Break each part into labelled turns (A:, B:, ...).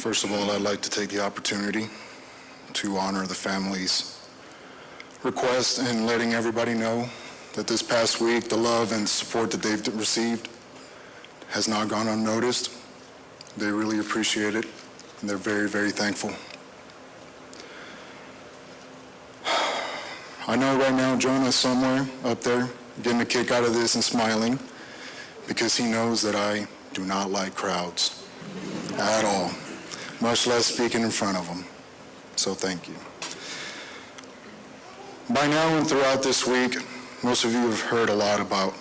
A: First of all, I'd like to take the opportunity to honor the family's request and letting everybody know that this past week, the love and support that they've received has not gone unnoticed. They really appreciate it, and they're very, very thankful. I know right now Jonah is somewhere up there getting a kick out of this and smiling because he knows that I do not like crowds at all, much less speaking in front of them. So thank you. By now and throughout this week, most of you have heard a lot about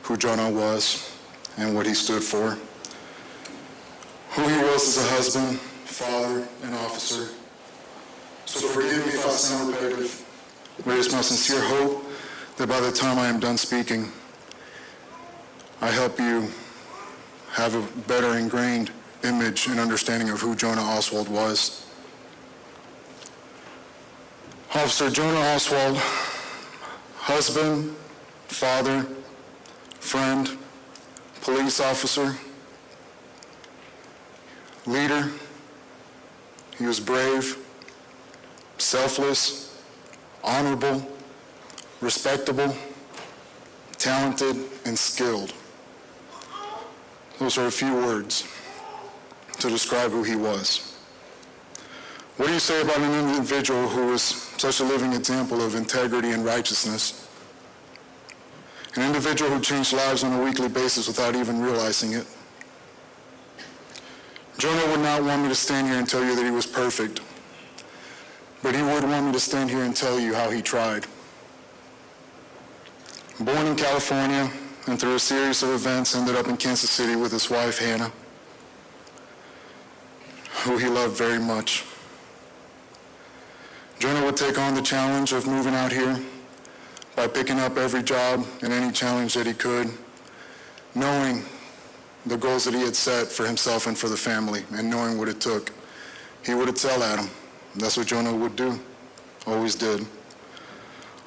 A: who Jonah was and what he stood for, who he was as a husband, father, and officer. So forgive me if I sound repetitive, but it's my sincere hope that by the time I am done speaking, I help you have a better ingrained image and understanding of who Jonah Oswald was. Officer Jonah Oswald, husband, father, friend, police officer, leader. He was brave, selfless, honorable, respectable, talented, and skilled. Those are a few words to describe who he was. What do you say about an individual who was such a living example of integrity and righteousness? An individual who changed lives on a weekly basis without even realizing it. Jonah would not want me to stand here and tell you that he was perfect, but he would want me to stand here and tell you how he tried. Born in California, and through a series of events ended up in Kansas City with his wife, Hannah, who he loved very much. Jonah would take on the challenge of moving out here by picking up every job and any challenge that he could, knowing the goals that he had set for himself and for the family, and knowing what it took. He would tell Adam. That's what Jonah would do, always did.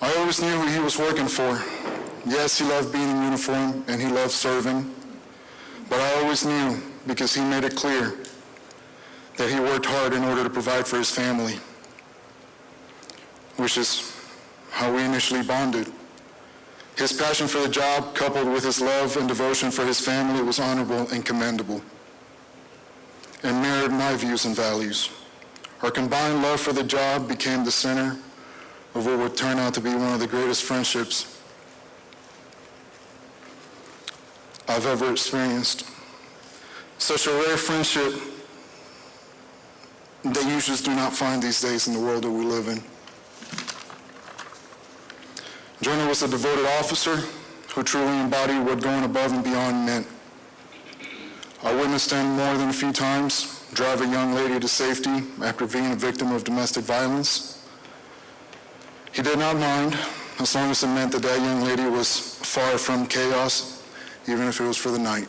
A: I always knew who he was working for. Yes, he loved being in uniform and he loved serving, but I always knew because he made it clear that he worked hard in order to provide for his family, which is how we initially bonded. His passion for the job, coupled with his love and devotion for his family, was honorable and commendable, and mirrored my views and values. Our combined love for the job became the center of what would turn out to be one of the greatest friendships I've ever experienced. Such a rare friendship that you just do not find these days in the world that we live in. Jonah was a devoted officer who truly embodied what going above and beyond meant. I witnessed him more than a few times drive a young lady to safety after being a victim of domestic violence. He did not mind, as long as it meant that that young lady was far from chaos, even if it was for the night.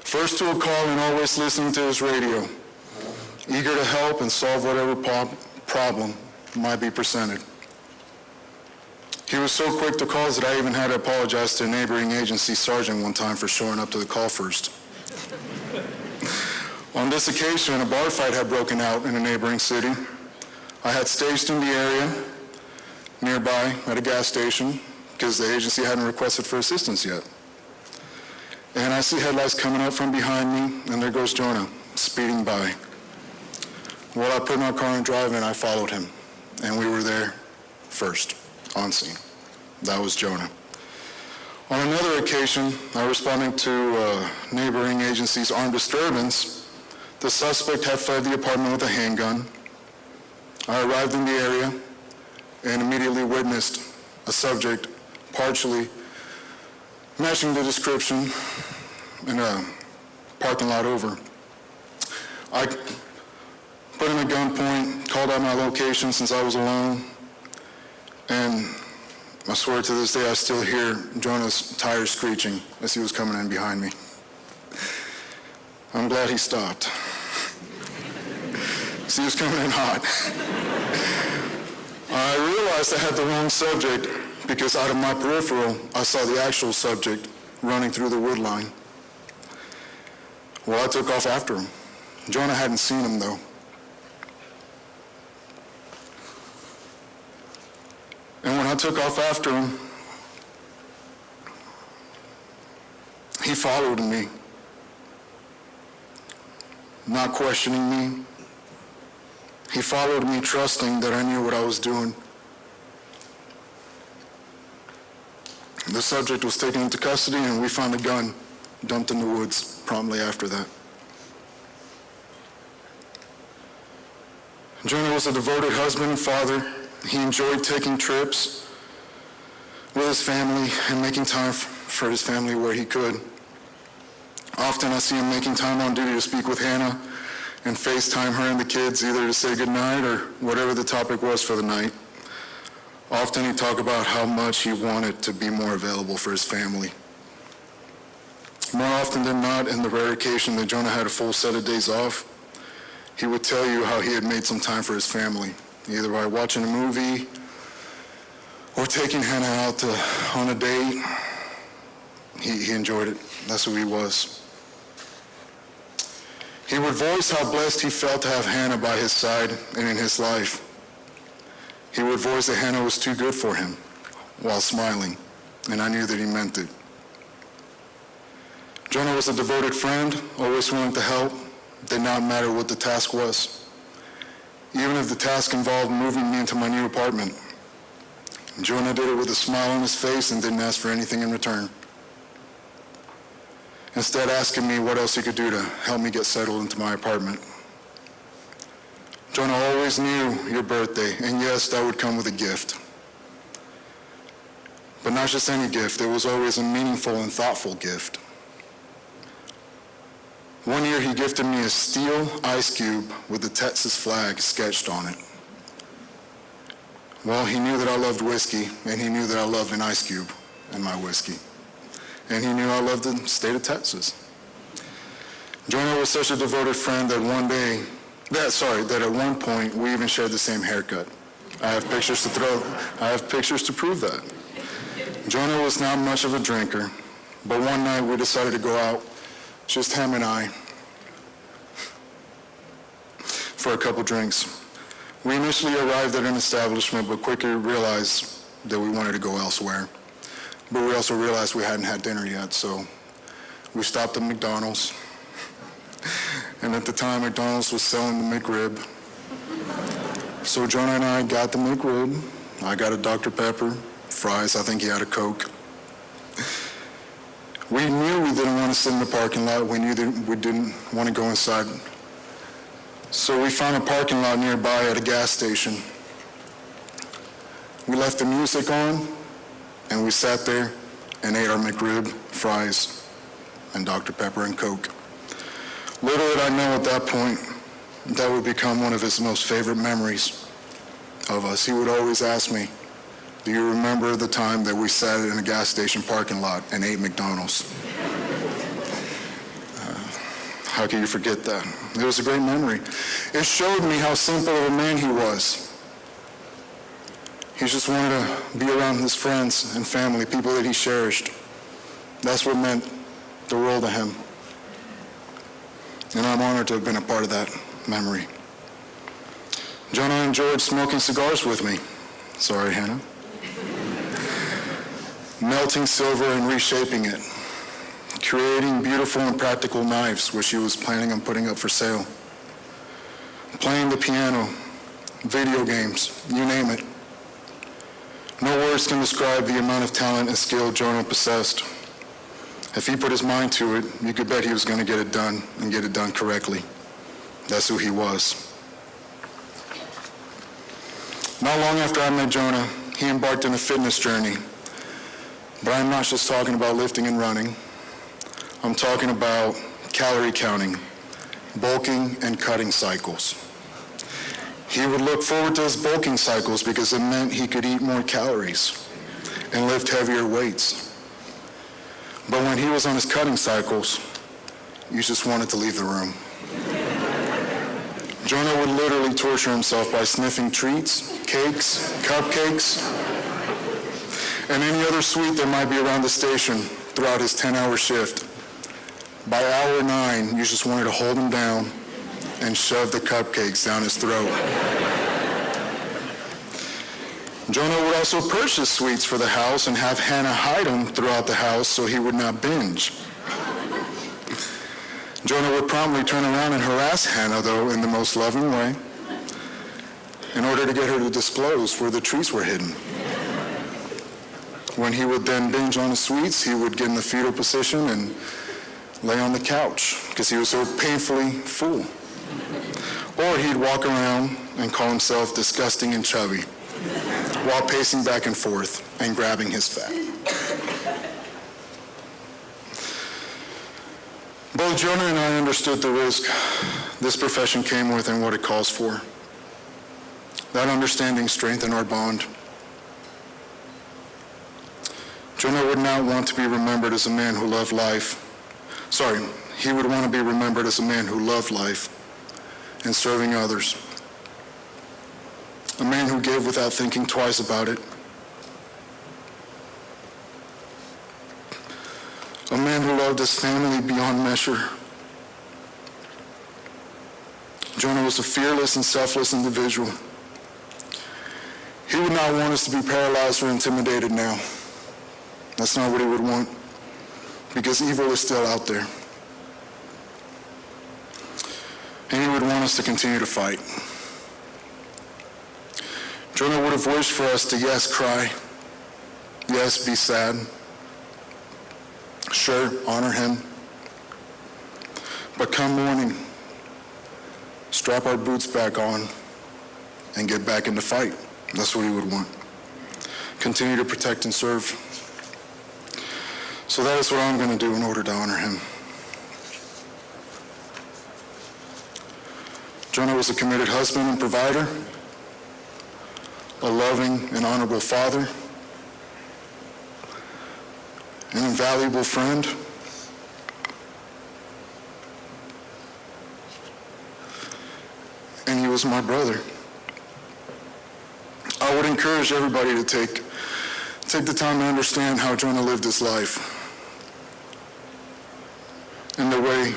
A: First to a call and always listening to his radio, eager to help and solve whatever problem might be presented. He was so quick to calls that I even had to apologize to a neighboring agency sergeant one time for showing up to the call first. On this occasion, a bar fight had broken out in a neighboring city. I had staged in the area nearby at a gas station because the agency hadn't requested for assistance yet. And I see headlights coming up from behind me, and there goes Jonah, speeding by. While I put my car in drive, and I followed him, and we were there first, on scene. That was Jonah. On another occasion, I responded to a neighboring agency's armed disturbance. The suspect had fled the apartment with a handgun. I arrived in the area and immediately witnessed a subject partially matching the description in a parking lot over. I put him at gunpoint, called out my location since I was alone, and I swear to this day I still hear Jonah's tires screeching as he was coming in behind me. I'm glad he stopped. He was coming in hot. I realized I had the wrong subject because out of my peripheral, I saw the actual subject running through the wood line. Well, I took off after him. Jonah hadn't seen him, though. And when I took off after him, he followed me, not questioning me. He followed me, trusting that I knew what I was doing. The subject was taken into custody, and we found a gun dumped in the woods promptly after that. Jonah was a devoted husband and father. He enjoyed taking trips with his family and making time for his family where he could. Often I see him making time on duty to speak with Hannah and FaceTime her and the kids, either to say goodnight or whatever the topic was for the night. Often he'd talk about how much he wanted to be more available for his family. More often than not, in the rare occasion that Jonah had a full set of days off, he would tell you how he had made some time for his family, either by watching a movie or taking Hannah out on a date. He enjoyed it. That's who he was. He would voice how blessed he felt to have Hannah by his side and in his life. He would voice that Hannah was too good for him while smiling, and I knew that he meant it. Jonah was a devoted friend, always willing to help. Did not matter what the task was. Even if the task involved moving me into my new apartment, Jonah did it with a smile on his face and didn't ask for anything in return. Instead, asking me what else he could do to help me get settled into my apartment. Jonah always knew your birthday, and yes, that would come with a gift. But not just any gift, it was always a meaningful and thoughtful gift. One year he gifted me a steel ice cube with the Texas flag sketched on it. Well, he knew that I loved whiskey, and he knew that I loved an ice cube in my whiskey. And he knew I loved the state of Texas. Jonah was such a devoted friend that at one point we even shared the same haircut. I have pictures to prove that. Jonah was not much of a drinker, but one night we decided to go out, just him and I, for a couple drinks. We initially arrived at an establishment, but quickly realized that we wanted to go elsewhere. But we also realized we hadn't had dinner yet, so we stopped at McDonald's. And at the time, McDonald's was selling the McRib. So Jonah and I got the McRib. I got a Dr. Pepper, fries, I think he had a Coke. We knew we didn't want to sit in the parking lot. We knew that we didn't want to go inside. So we found a parking lot nearby at a gas station. We left the music on, and we sat there and ate our McRib, fries, and Dr. Pepper and Coke. Little did I know at that point that would become one of his most favorite memories of us. He would always ask me, "Do you remember the time that we sat in a gas station parking lot and ate McDonald's?" How can you forget that? It was a great memory. It showed me how simple of a man he was. He just wanted to be around his friends and family, people that he cherished. That's what meant the world to him. And I'm honored to have been a part of that memory. Jonah enjoyed smoking cigars with me. Sorry, Hannah. Melting silver and reshaping it. Creating beautiful and practical knives, which he was planning on putting up for sale. Playing the piano, video games, you name it. No words can describe the amount of talent and skill Jonah possessed. If he put his mind to it, you could bet he was going to get it done and get it done correctly. That's who he was. Not long after I met Jonah, he embarked on a fitness journey. But I'm not just talking about lifting and running. I'm talking about calorie counting, bulking, and cutting cycles. He would look forward to his bulking cycles because it meant he could eat more calories and lift heavier weights. But when he was on his cutting cycles, you just wanted to leave the room. Jonah would literally torture himself by sniffing treats, cakes, cupcakes, and any other sweet that might be around the station throughout his 10-hour shift. By hour 9, you just wanted to hold him down and shoved the cupcakes down his throat. Jonah would also purchase sweets for the house and have Hannah hide them throughout the house so he would not binge. Jonah would promptly turn around and harass Hannah, though, in the most loving way, in order to get her to disclose where the treats were hidden. When he would then binge on his sweets, he would get in the fetal position and lay on the couch because he was so painfully full. Or he'd walk around and call himself disgusting and chubby while pacing back and forth and grabbing his fat. Both Jonah and I understood the risk this profession came with and what it calls for. That understanding strengthened our bond. Jonah would not want to be remembered as a man who loved life. He would want to be remembered as a man who loved life and serving others. A man who gave without thinking twice about it. A man who loved his family beyond measure. Jonah was a fearless and selfless individual. He would not want us to be paralyzed or intimidated now. That's not what he would want, because evil is still out there. And he would want us to continue to fight. Jonah would have wished for us to, yes, cry, yes, be sad, sure, honor him, but come morning, strap our boots back on and get back in the fight. That's what he would want. Continue to protect and serve. So that is what I'm going to do in order to honor him. Jonah was a committed husband and provider, a loving and honorable father, an invaluable friend, and he was my brother. I would encourage everybody to take the time to understand how Jonah lived his life and the way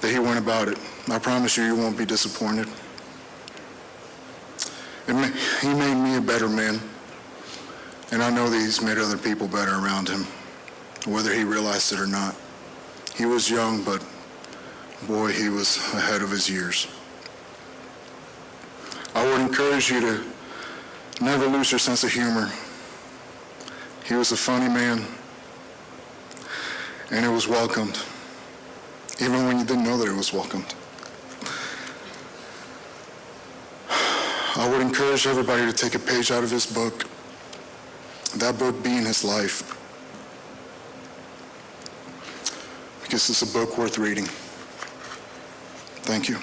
A: that he went about it. I promise you won't be disappointed. He made me a better man, and I know that he's made other people better around him, whether he realized it or not. He was young, but boy, he was ahead of his years. I would encourage you to never lose your sense of humor. He was a funny man, and it was welcomed, even when you didn't know that it was welcomed. I would encourage everybody to take a page out of his book, that book being his life, because it's a book worth reading. Thank you.